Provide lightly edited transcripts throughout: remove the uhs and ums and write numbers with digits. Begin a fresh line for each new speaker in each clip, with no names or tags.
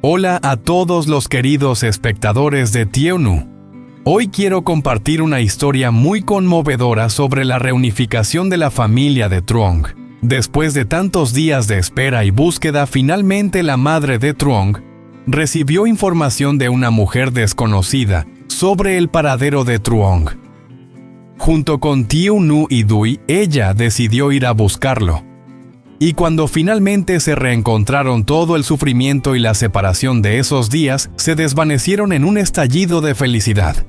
Hola a todos los queridos espectadores de TieUNU. Hoy quiero compartir una historia muy conmovedora sobre la reunificación de la familia de Truong. Después de tantos días de espera y búsqueda, finalmente la madre de Truong recibió información de una mujer desconocida sobre el paradero de Truong. Junto con TieUNU y Dui, ella decidió ir a buscarlo. Y cuando finalmente se reencontraron, todo el sufrimiento y la separación de esos días se desvanecieron en un estallido de felicidad.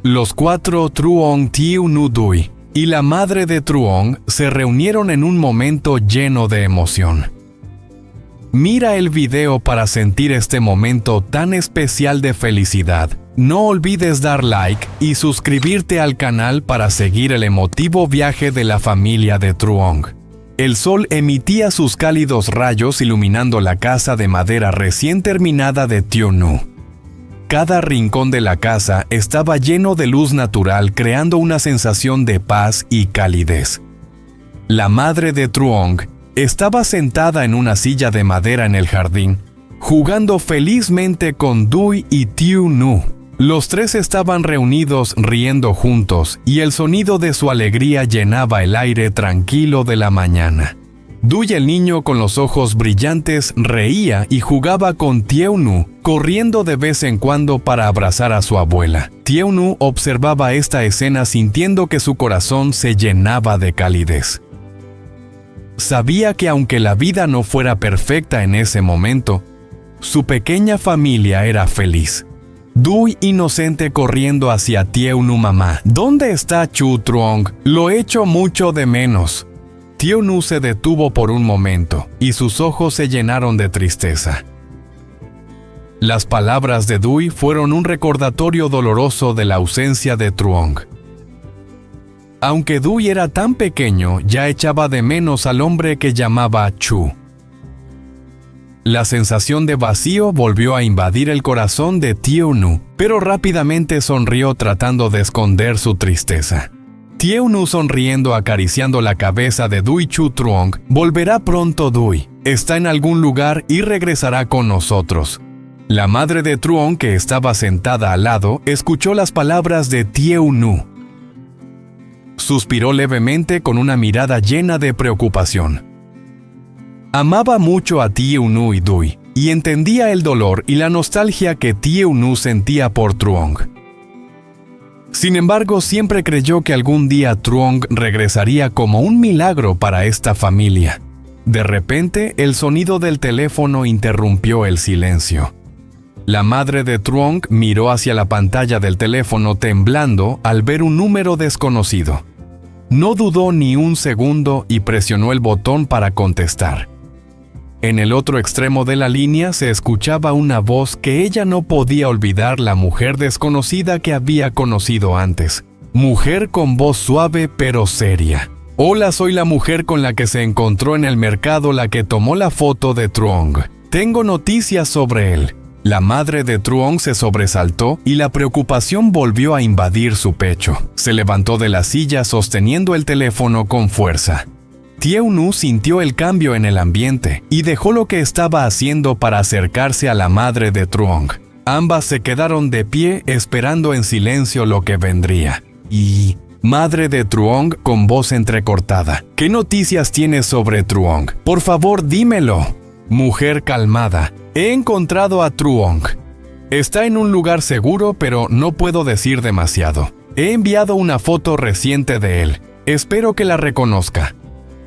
Los cuatro, Truong, TieUNU, Dui y la madre de Truong, se reunieron en un momento lleno de emoción. Mira el video para sentir este momento tan especial de felicidad. No olvides dar like y suscribirte al canal para seguir el emotivo viaje de la familia de Truong. El sol emitía sus cálidos rayos iluminando la casa de madera recién terminada de TieUNU. Cada rincón de la casa estaba lleno de luz natural, creando una sensación de paz y calidez. La madre de Truong estaba sentada en una silla de madera en el jardín, jugando felizmente con Dui y TieUNU. Los tres estaban reunidos riendo juntos y el sonido de su alegría llenaba el aire tranquilo de la mañana. Dui, el niño con los ojos brillantes, reía y jugaba con TieUNU, corriendo de vez en cuando para abrazar a su abuela. TieUNU observaba esta escena sintiendo que su corazón se llenaba de calidez. Sabía que aunque la vida no fuera perfecta en ese momento, su pequeña familia era feliz. Dui, inocente, corriendo hacia TieUNU. Mamá, ¿dónde está Chu Truong? Lo echo mucho de menos. TieUNU se detuvo por un momento y sus ojos se llenaron de tristeza. Las palabras de Dui fueron un recordatorio doloroso de la ausencia de Truong. Aunque Dui era tan pequeño, ya echaba de menos al hombre que llamaba Chu. La sensación de vacío volvió a invadir el corazón de TieUNU, pero rápidamente sonrió tratando de esconder su tristeza. TieUNU, sonriendo, acariciando la cabeza de Dui. Chu Truong volverá pronto. Dui está en algún lugar y regresará con nosotros. La madre de Truong, que estaba sentada al lado, escuchó las palabras de TieUNU. Suspiró levemente con una mirada llena de preocupación. Amaba mucho a TieUNU y Dui, y entendía el dolor y la nostalgia que TieUNU sentía por Truong. Sin embargo, siempre creyó que algún día Truong regresaría como un milagro para esta familia. De repente, el sonido del teléfono interrumpió el silencio. La madre de Truong miró hacia la pantalla del teléfono temblando al ver un número desconocido. No dudó ni un segundo y presionó el botón para contestar. En el otro extremo de la línea se escuchaba una voz que ella no podía olvidar, la mujer desconocida que había conocido antes. Mujer con voz suave pero seria. Hola, soy la mujer con la que se encontró en el mercado, la que tomó la foto de Truong. Tengo noticias sobre él. La madre de Truong se sobresaltó y la preocupación volvió a invadir su pecho. Se levantó de la silla sosteniendo el teléfono con fuerza. TieUNU sintió el cambio en el ambiente y dejó lo que estaba haciendo para acercarse a la madre de Truong. Ambas se quedaron de pie esperando en silencio lo que vendría. Y madre de Truong, con voz entrecortada, ¿qué noticias tienes sobre Truong? Por favor, dímelo. Mujer calmada, he encontrado a Truong. Está en un lugar seguro, pero no puedo decir demasiado. He enviado una foto reciente de él. Espero que la reconozca.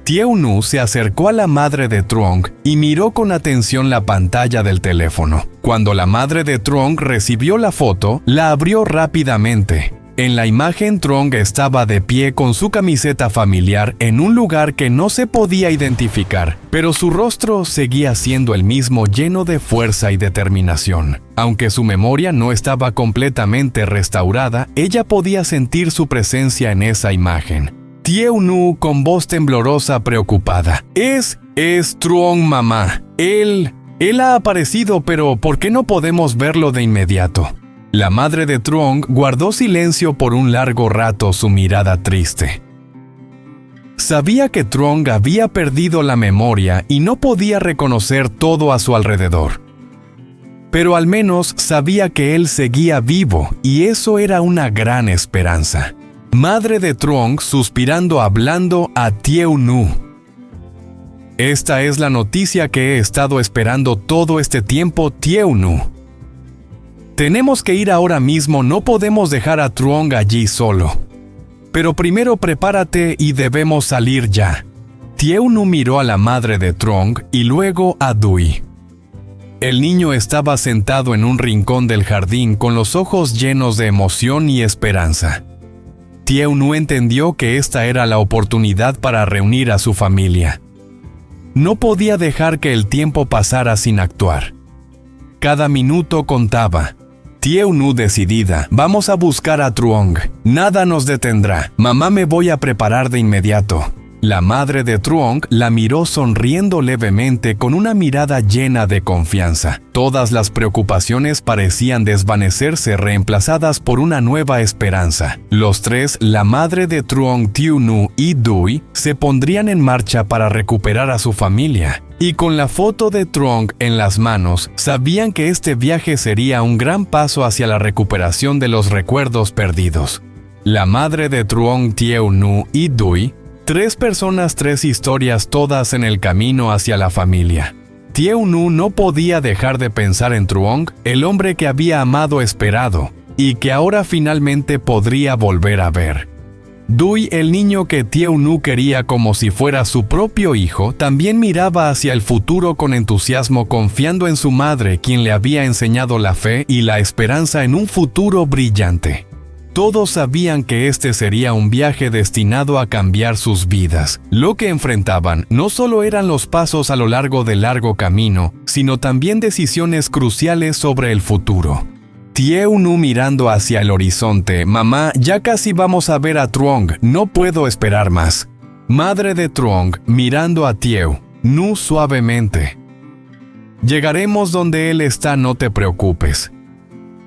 TieUNU se acercó a la madre de Truong y miró con atención la pantalla del teléfono. Cuando la madre de Truong recibió la foto, la abrió rápidamente. En la imagen, Truong estaba de pie con su camiseta familiar en un lugar que no se podía identificar, pero su rostro seguía siendo el mismo, lleno de fuerza y determinación. Aunque su memoria no estaba completamente restaurada, ella podía sentir su presencia en esa imagen. TieUNU, con voz temblorosa, preocupada. Es Truong, mamá. Él ha aparecido, pero ¿por qué no podemos verlo de inmediato? La madre de Truong guardó silencio por un largo rato, su mirada triste. Sabía que Truong había perdido la memoria y no podía reconocer todo a su alrededor. Pero al menos sabía que él seguía vivo y eso era una gran esperanza. Madre de Truong suspirando hablando a Tieu-nu. Esta es la noticia que he estado esperando todo este tiempo, Tieu-nu. Tenemos que ir ahora mismo, no podemos dejar a Truong allí solo. Pero primero prepárate y debemos salir ya. Tieu-nu miró a la madre de Truong y luego a Dui. El niño estaba sentado en un rincón del jardín con los ojos llenos de emoción y esperanza. Tieu-nu entendió que esta era la oportunidad para reunir a su familia. No podía dejar que el tiempo pasara sin actuar. Cada minuto contaba. Tieu-nu decidida, vamos a buscar a Truong. Nada nos detendrá. Mamá, me voy a preparar de inmediato. La madre de Truong la miró sonriendo levemente con una mirada llena de confianza. Todas las preocupaciones parecían desvanecerse reemplazadas por una nueva esperanza. Los tres, la madre de Truong, Tieu-nu y Dui, se pondrían en marcha para recuperar a su familia. Y con la foto de Truong en las manos, sabían que este viaje sería un gran paso hacia la recuperación de los recuerdos perdidos. La madre de Truong, Tieu-nu y Dui, 3 personas, 3 historias, todas en el camino hacia la familia. Tieu-nu no podía dejar de pensar en Truong, el hombre que había amado, esperado, y que ahora finalmente podría volver a ver. Dui, el niño que Tieu-nu quería como si fuera su propio hijo, también miraba hacia el futuro con entusiasmo, confiando en su madre, quien le había enseñado la fe y la esperanza en un futuro brillante. Todos sabían que este sería un viaje destinado a cambiar sus vidas. Lo que enfrentaban no solo eran los pasos a lo largo del largo camino, sino también decisiones cruciales sobre el futuro. Tieu-nu mirando hacia el horizonte. Mamá, ya casi vamos a ver a Truong, no puedo esperar más. Madre de Truong mirando a Tieu-nu suavemente. Llegaremos donde él está, no te preocupes.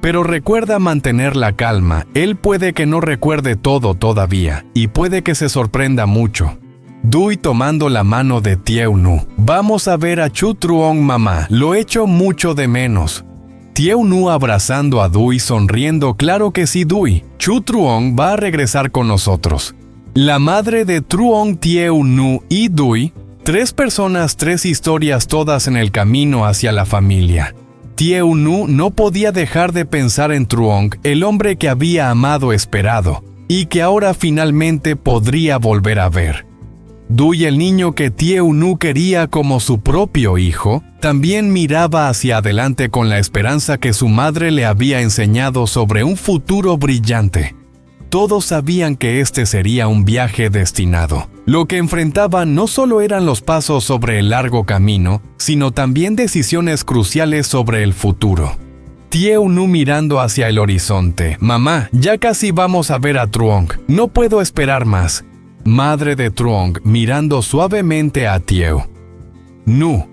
Pero recuerda mantener la calma, él puede que no recuerde todo todavía, y puede que se sorprenda mucho. Dui tomando la mano de Tieu-nu. Vamos a ver a Chu Truong, mamá, lo echo mucho de menos. Tieu-nu abrazando a Dui sonriendo, claro que sí, Dui, Chu Truong va a regresar con nosotros. La madre de Truong, Tieu-nu y Dui, 3 personas, 3 historias, todas en el camino hacia la familia. Tieu-nu no podía dejar de pensar en Truong, el hombre que había amado, esperado, y que ahora finalmente podría volver a ver. Dui, el niño que Tieu-nu quería como su propio hijo, también miraba hacia adelante con la esperanza que su madre le había enseñado sobre un futuro brillante. Todos sabían que este sería un viaje destinado. Lo que enfrentaban no solo eran los pasos sobre el largo camino, sino también decisiones cruciales sobre el futuro. Tieu-nu mirando hacia el horizonte. Mamá, ya casi vamos a ver a Truong, no puedo esperar más. Madre de Truong mirando suavemente a Tieu-nu.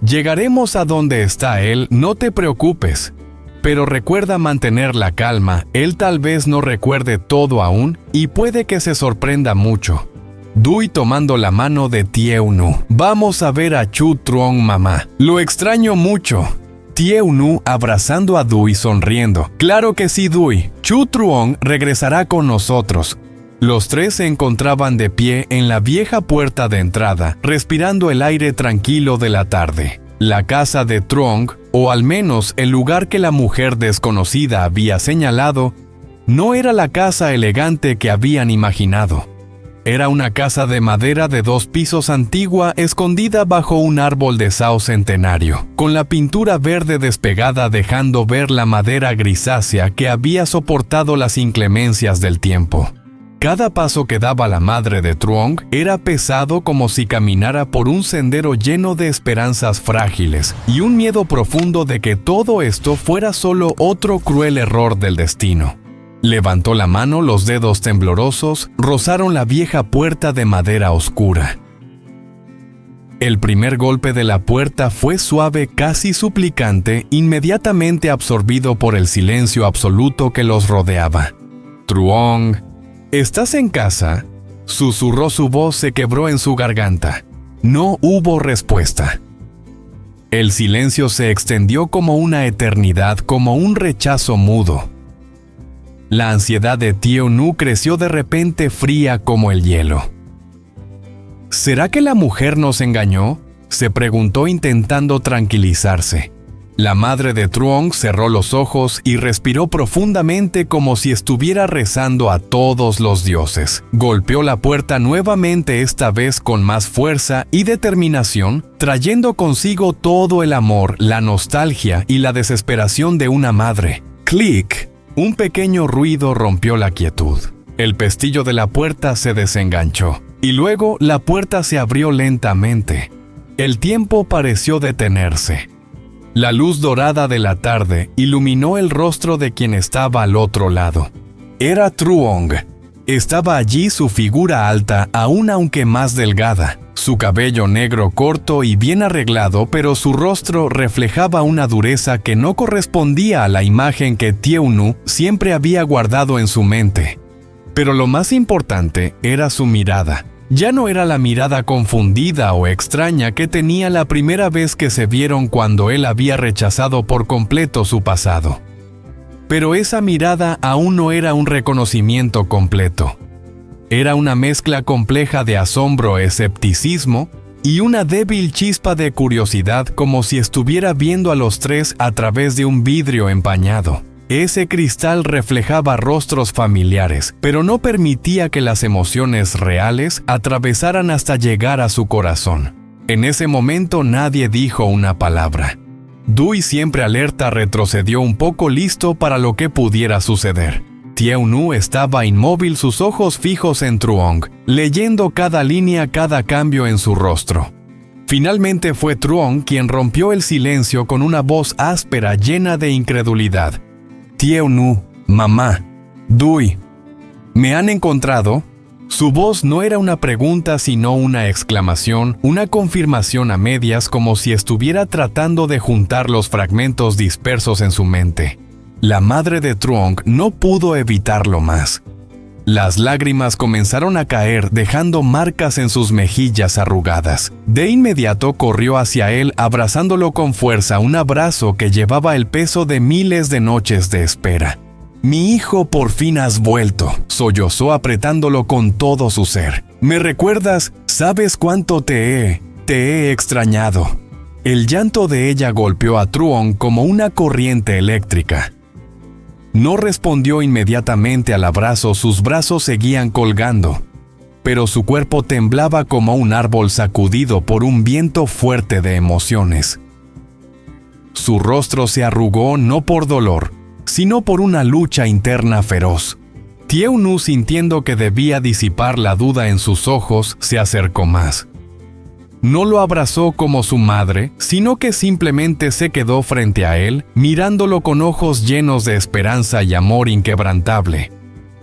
Llegaremos a donde está él, no te preocupes. Pero recuerda mantener la calma, él tal vez no recuerde todo aún y puede que se sorprenda mucho. Dui tomando la mano de Tieu-nu. Vamos a ver a Chu Truong, mamá. Lo extraño mucho. Tieu-nu abrazando a Dui sonriendo. Claro que sí, Dui. Chu Truong regresará con nosotros. Los 3 se encontraban de pie en la vieja puerta de entrada, respirando el aire tranquilo de la tarde. La casa de Truong, o al menos el lugar que la mujer desconocida había señalado, no era la casa elegante que habían imaginado. Era una casa de madera de 2 pisos antigua escondida bajo un árbol de sao centenario, con la pintura verde despegada dejando ver la madera grisácea que había soportado las inclemencias del tiempo. Cada paso que daba la madre de Truong era pesado como si caminara por un sendero lleno de esperanzas frágiles y un miedo profundo de que todo esto fuera solo otro cruel error del destino. Levantó la mano, los dedos temblorosos rozaron la vieja puerta de madera oscura. El primer golpe de la puerta fue suave, casi suplicante, inmediatamente absorbido por el silencio absoluto que los rodeaba. Truong, ¿estás en casa? Susurró, su voz se quebró en su garganta. No hubo respuesta. El silencio se extendió como una eternidad, como un rechazo mudo. La ansiedad de Tieu-nu creció de repente fría como el hielo. ¿Será que la mujer nos engañó?, se preguntó intentando tranquilizarse. La madre de Truong cerró los ojos y respiró profundamente como si estuviera rezando a todos los dioses. Golpeó la puerta nuevamente, esta vez con más fuerza y determinación, trayendo consigo todo el amor, la nostalgia y la desesperación de una madre. ¡Clic! Un pequeño ruido rompió la quietud. El pestillo de la puerta se desenganchó, y luego la puerta se abrió lentamente. El tiempo pareció detenerse. La luz dorada de la tarde iluminó el rostro de quien estaba al otro lado. Era Truong. Estaba allí, su figura alta, aún aunque más delgada, su cabello negro corto y bien arreglado, pero su rostro reflejaba una dureza que no correspondía a la imagen que Tieu-nu siempre había guardado en su mente. Pero lo más importante era su mirada. Ya no era la mirada confundida o extraña que tenía la primera vez que se vieron, cuando él había rechazado por completo su pasado. Pero esa mirada aún no era un reconocimiento completo. Era una mezcla compleja de asombro, escepticismo y una débil chispa de curiosidad, como si estuviera viendo a los tres a través de un vidrio empañado. Ese cristal reflejaba rostros familiares, pero no permitía que las emociones reales atravesaran hasta llegar a su corazón. En ese momento nadie dijo una palabra. Dui, siempre alerta, retrocedió un poco, listo para lo que pudiera suceder. Tieu-nu estaba inmóvil, sus ojos fijos en Truong, leyendo cada línea, cada cambio en su rostro. Finalmente fue Truong quien rompió el silencio con una voz áspera, llena de incredulidad. Tieu-nu, mamá, Dui, ¿me han encontrado? Su voz no era una pregunta, sino una exclamación, una confirmación a medias, como si estuviera tratando de juntar los fragmentos dispersos en su mente. La madre de Truong no pudo evitarlo más. Las lágrimas comenzaron a caer, dejando marcas en sus mejillas arrugadas. De inmediato corrió hacia él, abrazándolo con fuerza, un abrazo que llevaba el peso de miles de noches de espera. «Mi hijo, por fin has vuelto», sollozó apretándolo con todo su ser. «¿Me recuerdas? ¿Sabes cuánto te he extrañado?» El llanto de ella golpeó a Truong como una corriente eléctrica. No respondió inmediatamente al abrazo, sus brazos seguían colgando, pero su cuerpo temblaba como un árbol sacudido por un viento fuerte de emociones. Su rostro se arrugó no por dolor, sino por una lucha interna feroz. Tieu-nu, sintiendo que debía disipar la duda en sus ojos, se acercó más. No lo abrazó como su madre, sino que simplemente se quedó frente a él, mirándolo con ojos llenos de esperanza y amor inquebrantable.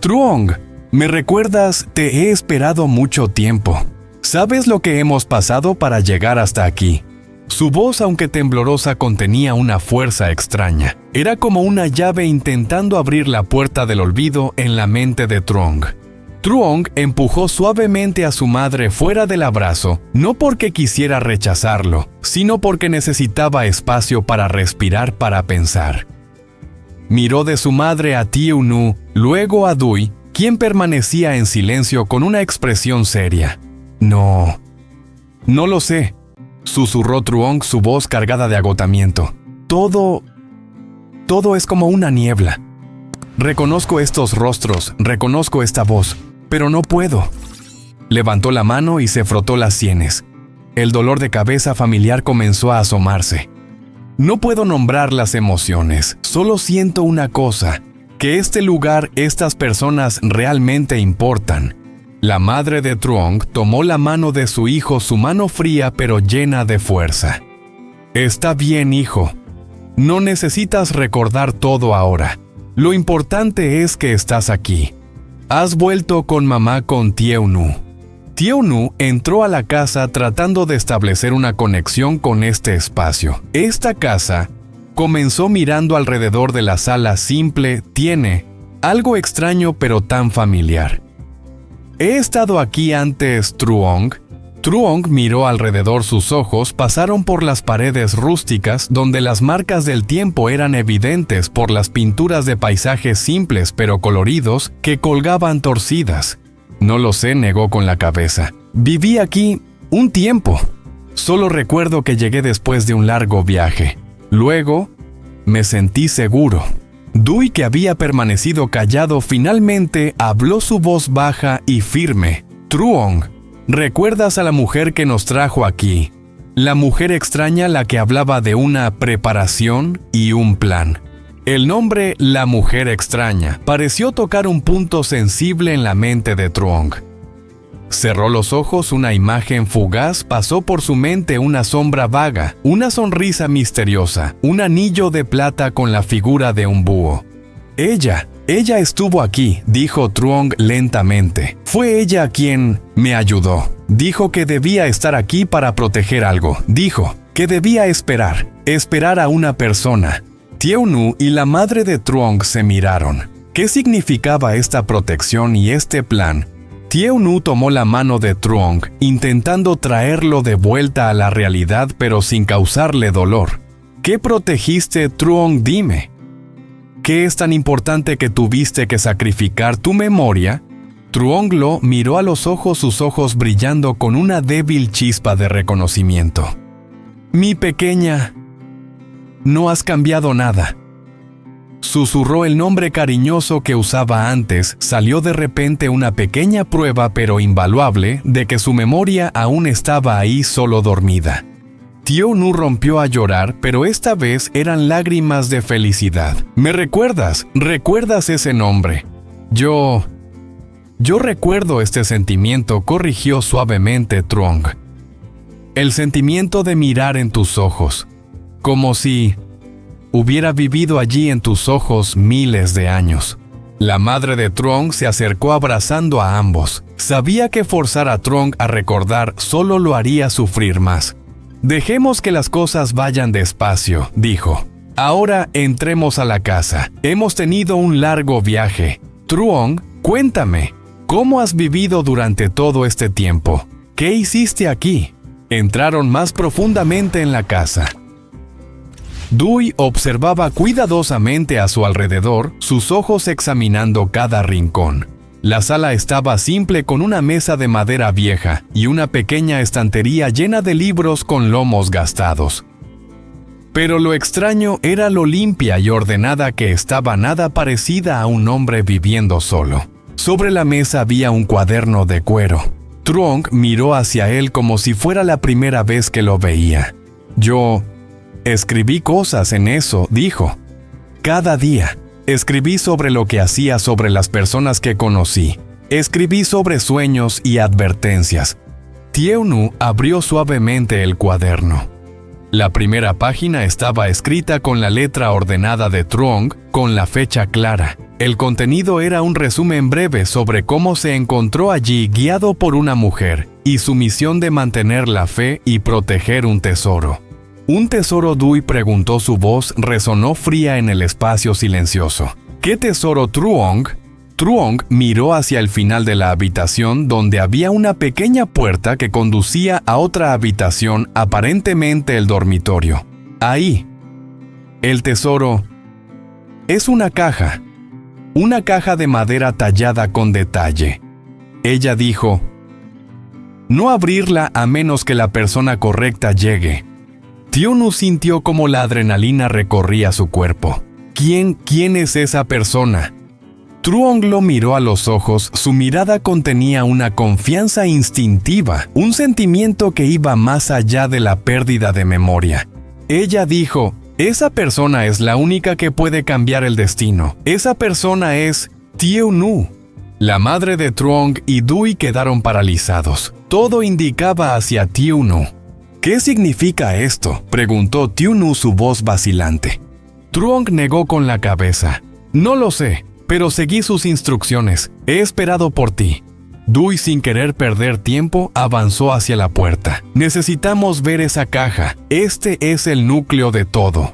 «Truong, ¿me recuerdas? Te he esperado mucho tiempo. ¿Sabes lo que hemos pasado para llegar hasta aquí?» Su voz, aunque temblorosa, contenía una fuerza extraña. Era como una llave intentando abrir la puerta del olvido en la mente de Truong. Truong empujó suavemente a su madre fuera del abrazo, no porque quisiera rechazarlo, sino porque necesitaba espacio para respirar, para pensar. Miró de su madre a Tieu-nu, luego a Dui, quien permanecía en silencio con una expresión seria. No lo sé», susurró Truong, su voz cargada de agotamiento. Todo es como una niebla. Reconozco estos rostros, reconozco esta voz, pero no puedo. Levantó la mano y se frotó las sienes. El dolor de cabeza familiar comenzó a asomarse. No puedo nombrar las emociones, solo siento una cosa, que este lugar, estas personas realmente importan. La madre de Truong tomó la mano de su hijo, su mano fría pero llena de fuerza. «Está bien, hijo. No necesitas recordar todo ahora. Lo importante es que estás aquí. Has vuelto con mamá, con Tieu-nu». Tieu-nu entró a la casa tratando de establecer una conexión con este espacio. Esta casa comenzó mirando alrededor de la sala simple, tiene algo extraño pero tan familiar. «He estado aquí antes, Truong». Truong miró alrededor. Sus ojos pasaron por las paredes rústicas donde las marcas del tiempo eran evidentes por las pinturas de paisajes simples pero coloridos que colgaban torcidas. No lo sé, negó con la cabeza. Viví aquí un tiempo. Solo recuerdo que llegué después de un largo viaje. Luego, me sentí seguro. Dewey, que había permanecido callado, finalmente habló, su voz baja y firme. Truong, ¿recuerdas a la mujer que nos trajo aquí? La mujer extraña, la que hablaba de una preparación y un plan. El nombre La Mujer Extraña pareció tocar un punto sensible en la mente de Truong. Cerró los ojos, una imagen fugaz pasó por su mente, una sombra vaga, una sonrisa misteriosa, un anillo de plata con la figura de un búho. Ella estuvo aquí, dijo Truong lentamente. Fue ella quien me ayudó. Dijo que debía estar aquí para proteger algo. Dijo que debía esperar a una persona. Tieu-nu y la madre de Truong se miraron. ¿Qué significaba esta protección y este plan? Tieu-nu tomó la mano de Truong, intentando traerlo de vuelta a la realidad, pero sin causarle dolor. ¿Qué protegiste, Truong? Dime. ¿Qué es tan importante que tuviste que sacrificar tu memoria? Truong lo miró a los ojos, sus ojos brillando con una débil chispa de reconocimiento. Mi pequeña, no has cambiado nada. Susurró el nombre cariñoso que usaba antes. Salió de repente una pequeña prueba, pero invaluable, de que su memoria aún estaba ahí, solo dormida. Tieu-nu rompió a llorar, pero esta vez eran lágrimas de felicidad. ¿Me recuerdas? ¿Recuerdas ese nombre? Yo recuerdo este sentimiento, corrigió suavemente Truong. El sentimiento de mirar en tus ojos, como si hubiera vivido allí en tus ojos miles de años. La madre de Truong se acercó abrazando a ambos. Sabía que forzar a Truong a recordar solo lo haría sufrir más. Dejemos que las cosas vayan despacio, dijo. Ahora entremos a la casa. Hemos tenido un largo viaje. Truong, cuéntame, ¿cómo has vivido durante todo este tiempo? ¿Qué hiciste aquí? Entraron más profundamente en la casa. Dewey observaba cuidadosamente a su alrededor, sus ojos examinando cada rincón. La sala estaba simple, con una mesa de madera vieja y una pequeña estantería llena de libros con lomos gastados. Pero lo extraño era lo limpia y ordenada que estaba, nada parecida a un hombre viviendo solo. Sobre la mesa había un cuaderno de cuero. Truong miró hacia él como si fuera la primera vez que lo veía. Yo escribí cosas en eso, dijo. Cada día. Escribí sobre lo que hacía, sobre las personas que conocí. Escribí sobre sueños y advertencias. Tieu-nu abrió suavemente el cuaderno. La primera página estaba escrita con la letra ordenada de Truong, con la fecha clara. El contenido era un resumen breve sobre cómo se encontró allí, guiado por una mujer, y su misión de mantener la fe y proteger un tesoro. ¿Un tesoro? Dewey preguntó, su voz resonó fría en el espacio silencioso. ¿Qué tesoro, Truong? Truong miró hacia el final de la habitación, donde había una pequeña puerta que conducía a otra habitación, aparentemente el dormitorio. Ahí. El tesoro es una caja de madera tallada con detalle. Ella dijo, no abrirla a menos que la persona correcta llegue. Tieu-nu sintió como la adrenalina recorría su cuerpo. ¿Quién es esa persona? Truong lo miró a los ojos, su mirada contenía una confianza instintiva, un sentimiento que iba más allá de la pérdida de memoria. Ella dijo, esa persona es la única que puede cambiar el destino. Esa persona es Tieu-nu. La madre de Truong y Dewey quedaron paralizados. Todo indicaba hacia Tieu-nu. ¿Qué significa esto?, preguntó Tieu-nu, su voz vacilante. Truong negó con la cabeza. No lo sé, pero seguí sus instrucciones. He esperado por ti. Dewey, sin querer perder tiempo, avanzó hacia la puerta. Necesitamos ver esa caja. Este es el núcleo de todo.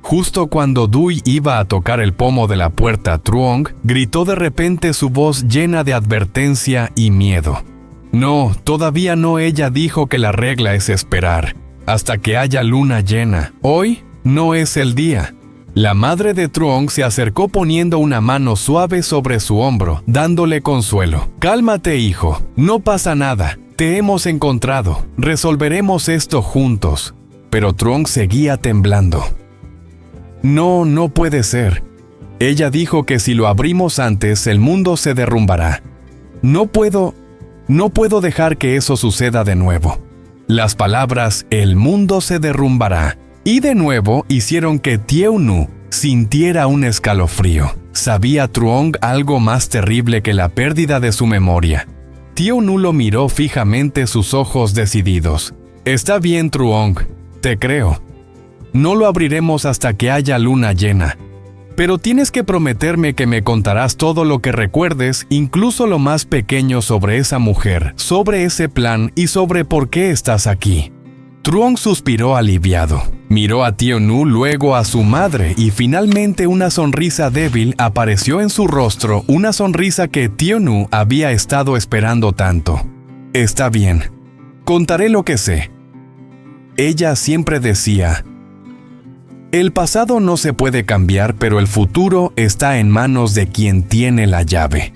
Justo cuando Dewey iba a tocar el pomo de la puerta, Truong gritó de repente, su voz llena de advertencia y miedo. No, todavía no. Ella dijo que la regla es esperar, hasta que haya luna llena. Hoy no es el día. La madre de Truong se acercó poniendo una mano suave sobre su hombro, dándole consuelo. Cálmate, hijo. No pasa nada. Te hemos encontrado. Resolveremos esto juntos. Pero Truong seguía temblando. No, no puede ser. Ella dijo que si lo abrimos antes, el mundo se derrumbará. No puedo dejar que eso suceda de nuevo. Las palabras "el mundo se derrumbará" y de nuevo hicieron que Tieu-nu sintiera un escalofrío. ¿Sabía Truong algo más terrible que la pérdida de su memoria? Tieu-nu lo miró fijamente, sus ojos decididos. Está bien, Truong, te creo. No lo abriremos hasta que haya luna llena. Pero tienes que prometerme que me contarás todo lo que recuerdes, incluso lo más pequeño, sobre esa mujer, sobre ese plan y sobre por qué estás aquí. Truong suspiró aliviado. Miró a Tieu-nu, luego a su madre, y finalmente una sonrisa débil apareció en su rostro, una sonrisa que Tieu-nu había estado esperando tanto. Está bien. Contaré lo que sé. Ella siempre decía: el pasado no se puede cambiar, pero el futuro está en manos de quien tiene la llave.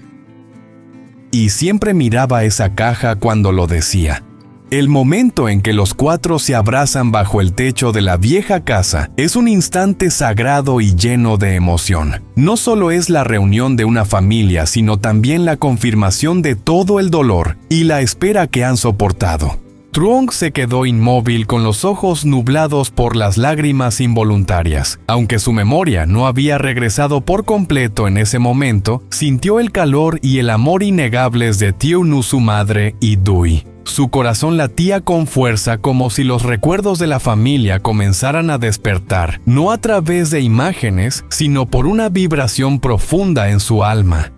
Y siempre miraba esa caja cuando lo decía. El momento en que los cuatro se abrazan bajo el techo de la vieja casa es un instante sagrado y lleno de emoción. No solo es la reunión de una familia, sino también la confirmación de todo el dolor y la espera que han soportado. Truong se quedó inmóvil con los ojos nublados por las lágrimas involuntarias. Aunque su memoria no había regresado por completo en ese momento, sintió el calor y el amor innegables de Tieu-nu, su madre, y Dui. Su corazón latía con fuerza, como si los recuerdos de la familia comenzaran a despertar, no a través de imágenes, sino por una vibración profunda en su alma.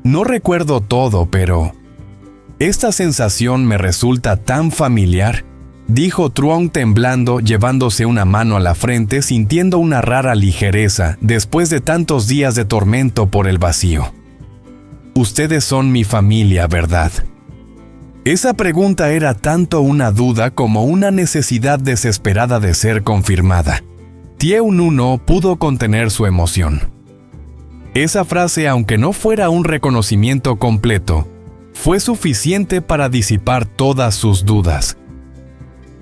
No recuerdo todo, pero esta sensación me resulta tan familiar, dijo Truong temblando, llevándose una mano a la frente, sintiendo una rara ligereza después de tantos días de tormento por el vacío. Ustedes son mi familia, ¿verdad? Esa pregunta era tanto una duda como una necesidad desesperada de ser confirmada. Tieu-nu no pudo contener su emoción. Esa frase, aunque no fuera un reconocimiento completo, fue suficiente para disipar todas sus dudas.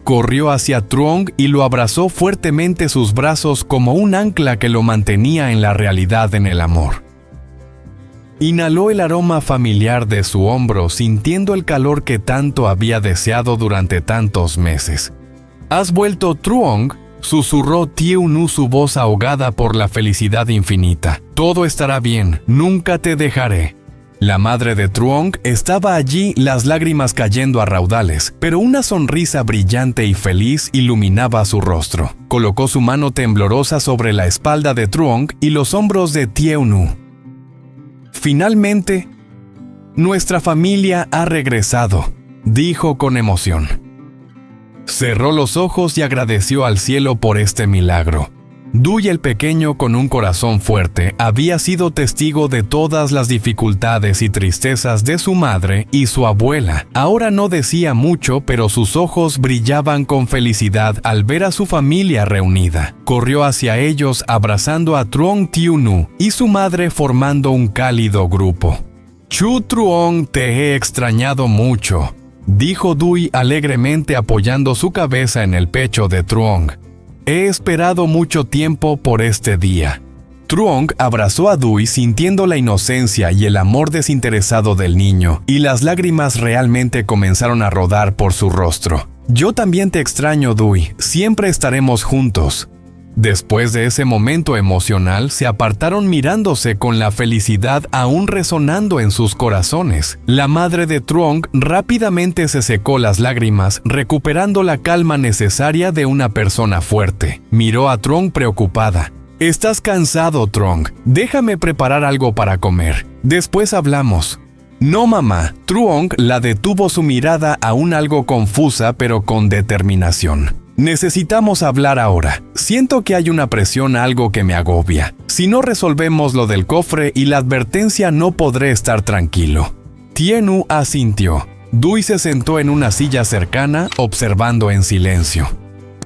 Corrió hacia Truong y lo abrazó fuertemente, sus brazos como un ancla que lo mantenía en la realidad, en el amor. Inhaló el aroma familiar de su hombro, sintiendo el calor que tanto había deseado durante tantos meses. ¿Has vuelto, Truong?, susurró Tieu-nu, su voz ahogada por la felicidad infinita. Todo estará bien, nunca te dejaré. La madre de Truong estaba allí, las lágrimas cayendo a raudales, pero una sonrisa brillante y feliz iluminaba su rostro. Colocó su mano temblorosa sobre la espalda de Truong y los hombros de Tieu-nu. Finalmente, nuestra familia ha regresado, dijo con emoción. Cerró los ojos y agradeció al cielo por este milagro. Dui el pequeño, con un corazón fuerte, había sido testigo de todas las dificultades y tristezas de su madre y su abuela. Ahora no decía mucho, pero sus ojos brillaban con felicidad al ver a su familia reunida. Corrió hacia ellos, abrazando a Truong, Tieu-nu y su madre, formando un cálido grupo. Chu Truong, te he extrañado mucho, dijo Dui alegremente, apoyando su cabeza en el pecho de Truong. He esperado mucho tiempo por este día. Truong abrazó a Dui, sintiendo la inocencia y el amor desinteresado del niño, y las lágrimas realmente comenzaron a rodar por su rostro. Yo también te extraño, Dui. Siempre estaremos juntos. Después de ese momento emocional, se apartaron mirándose con la felicidad aún resonando en sus corazones. La madre de Truong rápidamente se secó las lágrimas, recuperando la calma necesaria de una persona fuerte. Miró a Truong preocupada. «Estás cansado, Truong. Déjame preparar algo para comer. Después hablamos». «No, mamá». Truong la detuvo, su mirada aún algo confusa, pero con determinación. Necesitamos hablar ahora. Siento que hay una presión, algo que me agobia. Si no resolvemos lo del cofre y la advertencia, no podré estar tranquilo. Tieu-nu asintió. Dui se sentó en una silla cercana, observando en silencio.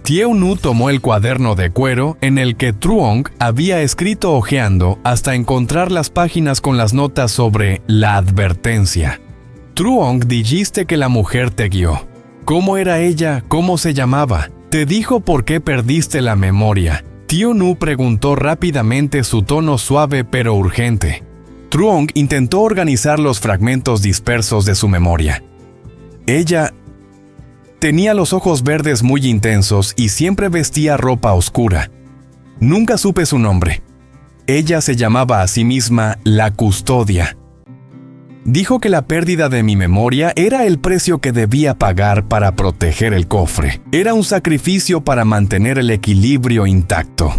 Tieu-nu tomó el cuaderno de cuero en el que Truong había escrito hojeando hasta encontrar las páginas con las notas sobre la advertencia. Truong, dijiste que la mujer te guió. ¿Cómo era ella? ¿Cómo se llamaba? ¿Te dijo por qué perdiste la memoria? Tieu-nu preguntó rápidamente, su tono suave pero urgente. Truong intentó organizar los fragmentos dispersos de su memoria. Ella tenía los ojos verdes muy intensos y siempre vestía ropa oscura. Nunca supe su nombre. Ella se llamaba a sí misma la Custodia. Dijo que la pérdida de mi memoria era el precio que debía pagar para proteger el cofre. Era un sacrificio para mantener el equilibrio intacto.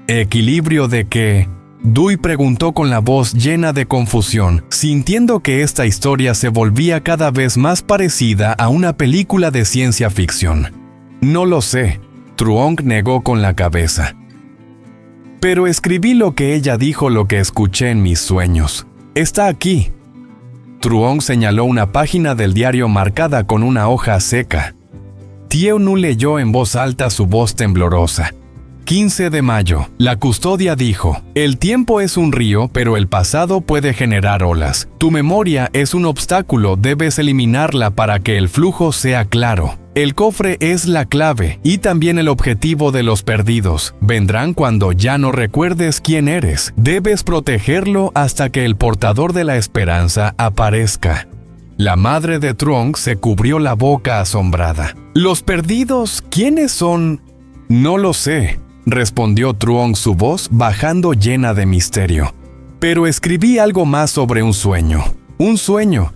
¿Equilibrio de qué? Dui preguntó con la voz llena de confusión, sintiendo que esta historia se volvía cada vez más parecida a una película de ciencia ficción. No lo sé, Truong negó con la cabeza. Pero escribí lo que ella dijo, lo que escuché en mis sueños. Está aquí. Truong señaló una página del diario marcada con una hoja seca. Tieu-nu leyó en voz alta, su voz temblorosa. 15 de mayo. La Custodia dijo: el tiempo es un río, pero el pasado puede generar olas. Tu memoria es un obstáculo, debes eliminarla para que el flujo sea claro. El cofre es la clave y también el objetivo de los perdidos. Vendrán cuando ya no recuerdes quién eres. Debes protegerlo hasta que el portador de la esperanza aparezca. La madre de Truong se cubrió la boca asombrada. ¿Los perdidos? ¿Quiénes son? No lo sé, respondió Truong, su voz bajando llena de misterio. Pero escribí algo más sobre un sueño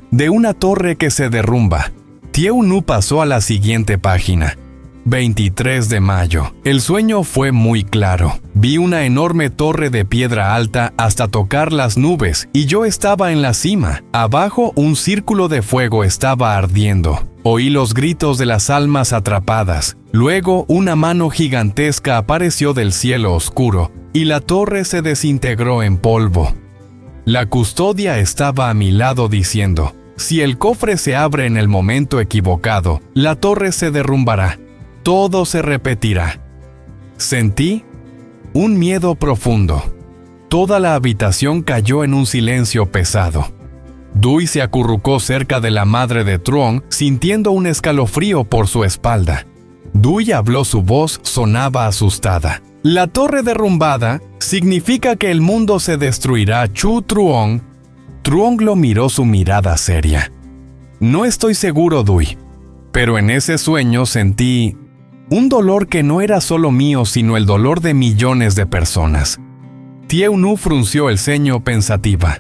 de una torre que se derrumba. Tieu-nu pasó a la siguiente página. 23 de mayo. El sueño fue muy claro. Vi una enorme torre de piedra alta hasta tocar las nubes y yo estaba en la cima. Abajo un círculo de fuego estaba ardiendo. Oí los gritos de las almas atrapadas. Luego una mano gigantesca apareció del cielo oscuro y la torre se desintegró en polvo. La Custodia estaba a mi lado diciendo: si el cofre se abre en el momento equivocado, la torre se derrumbará. Todo se repetirá. Sentí un miedo profundo. Toda la habitación cayó en un silencio pesado. Dui se acurrucó cerca de la madre de Truong, sintiendo un escalofrío por su espalda. Dui habló, su voz sonaba asustada. La torre derrumbada significa que el mundo se destruirá, Chu Truong. Truong lo miró, su mirada seria. No estoy seguro, Dui, pero en ese sueño sentí un dolor que no era solo mío, sino el dolor de millones de personas. Tieu-nu frunció el ceño pensativa.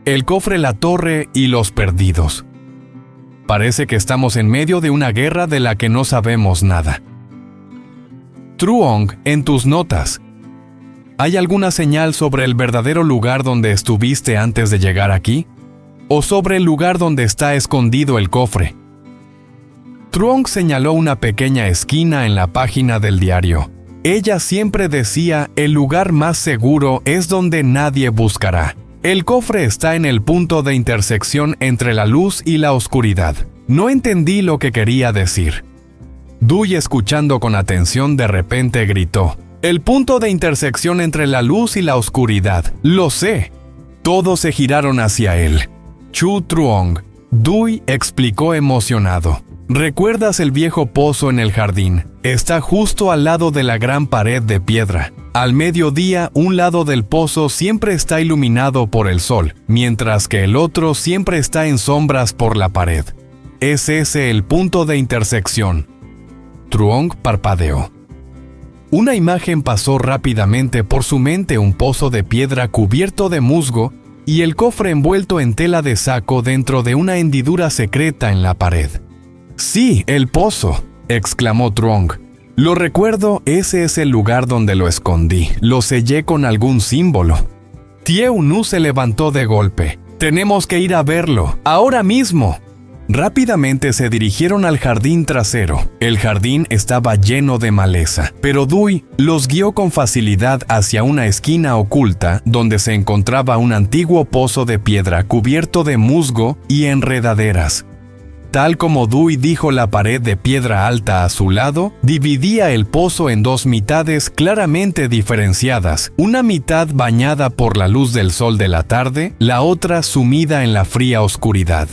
El cofre, la torre y los perdidos. Parece que estamos en medio de una guerra de la que no sabemos nada. Truong, en tus notas, ¿hay alguna señal sobre el verdadero lugar donde estuviste antes de llegar aquí? ¿O sobre el lugar donde está escondido el cofre? Truong señaló una pequeña esquina en la página del diario. Ella siempre decía: el lugar más seguro es donde nadie buscará. El cofre está en el punto de intersección entre la luz y la oscuridad. No entendí lo que quería decir. Dui, escuchando con atención, de repente gritó: el punto de intersección entre la luz y la oscuridad. Lo sé. Todos se giraron hacia él. Chu Truong. Dui explicó emocionado. ¿Recuerdas el viejo pozo en el jardín? Está justo al lado de la gran pared de piedra. Al mediodía, un lado del pozo siempre está iluminado por el sol, mientras que el otro siempre está en sombras por la pared. Es ese el punto de intersección. Truong parpadeó. Una imagen pasó rápidamente por su mente: un pozo de piedra cubierto de musgo y el cofre envuelto en tela de saco dentro de una hendidura secreta en la pared. «Sí, el pozo», exclamó Truong. «Lo recuerdo, ese es el lugar donde lo escondí. Lo sellé con algún símbolo». Tieu-nu se levantó de golpe. «Tenemos que ir a verlo, ahora mismo». Rápidamente se dirigieron al jardín trasero. El jardín estaba lleno de maleza, pero Dewey los guió con facilidad hacia una esquina oculta donde se encontraba un antiguo pozo de piedra cubierto de musgo y enredaderas. Tal como Dewey dijo, la pared de piedra alta a su lado dividía el pozo en dos mitades claramente diferenciadas, una mitad bañada por la luz del sol de la tarde, la otra sumida en la fría oscuridad.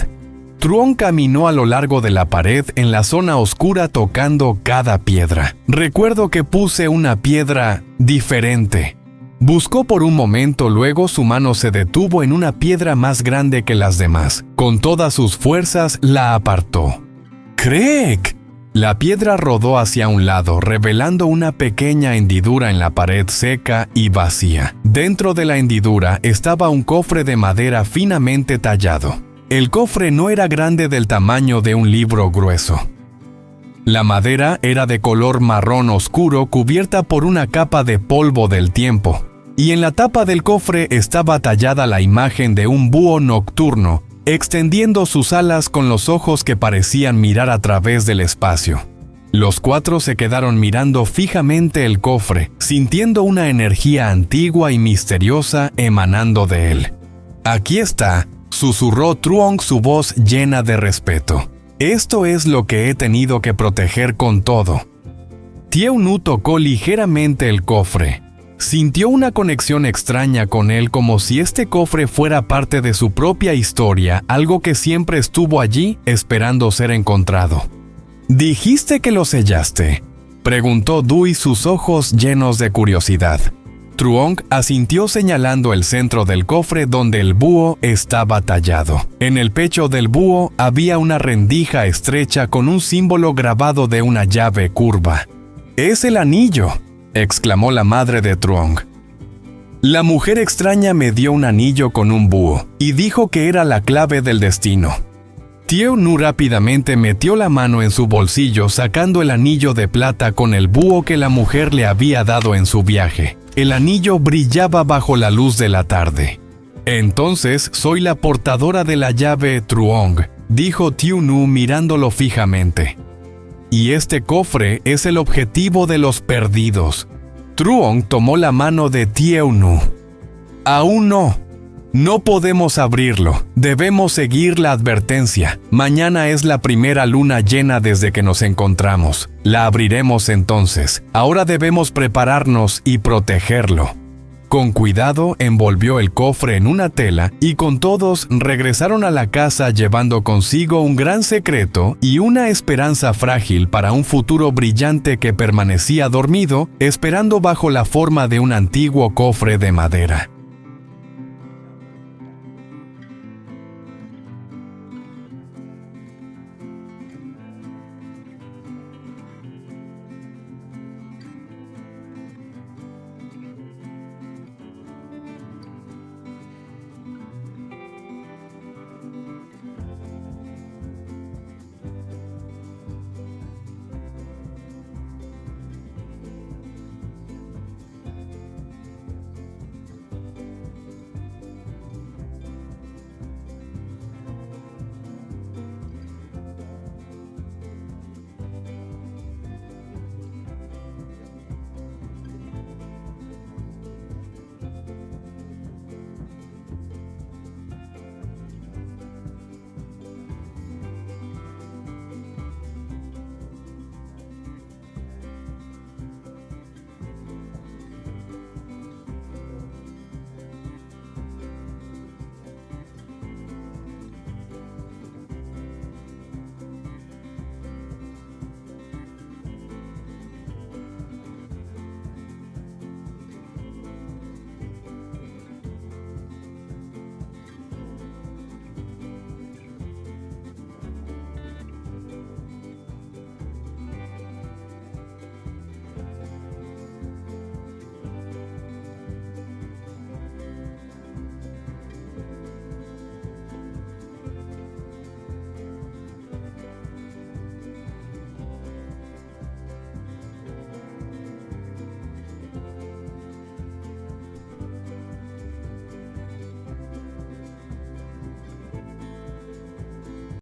Truong caminó a lo largo de la pared en la zona oscura tocando cada piedra. Recuerdo que puse una piedra diferente. Buscó por un momento, luego su mano se detuvo en una piedra más grande que las demás. Con todas sus fuerzas la apartó. ¡Craig! La piedra rodó hacia un lado, revelando una pequeña hendidura en la pared seca y vacía. Dentro de la hendidura estaba un cofre de madera finamente tallado. El cofre no era grande, del tamaño de un libro grueso. La madera era de color marrón oscuro, cubierta por una capa de polvo del tiempo, y en la tapa del cofre estaba tallada la imagen de un búho nocturno, extendiendo sus alas con los ojos que parecían mirar a través del espacio. Los cuatro se quedaron mirando fijamente el cofre, sintiendo una energía antigua y misteriosa emanando de él. «Aquí está», susurró Truong, su voz llena de respeto. «Esto es lo que he tenido que proteger con todo». Tieu-nu tocó ligeramente el cofre. Sintió una conexión extraña con él, como si este cofre fuera parte de su propia historia, algo que siempre estuvo allí esperando ser encontrado. «¿Dijiste que lo sellaste?», preguntó Dewey, sus ojos llenos de curiosidad. Truong asintió señalando el centro del cofre donde el búho estaba tallado. En el pecho del búho había una rendija estrecha con un símbolo grabado de una llave curva. «¡Es el anillo!», exclamó la madre de Truong. «La mujer extraña me dio un anillo con un búho y dijo que era la clave del destino». Tieu-nu rápidamente metió la mano en su bolsillo, sacando el anillo de plata con el búho que la mujer le había dado en su viaje. El anillo brillaba bajo la luz de la tarde. «Entonces soy la portadora de la llave, Truong», dijo Tieu-nu mirándolo fijamente. «Y este cofre es el objetivo de los perdidos». Truong tomó la mano de Tieu-nu. «Aún no. No podemos abrirlo. Debemos seguir la advertencia. Mañana es la primera luna llena desde que nos encontramos. La abriremos entonces. Ahora debemos prepararnos y protegerlo». Con cuidado envolvió el cofre en una tela y con todos regresaron a la casa llevando consigo un gran secreto y una esperanza frágil para un futuro brillante que permanecía dormido, esperando bajo la forma de un antiguo cofre de madera.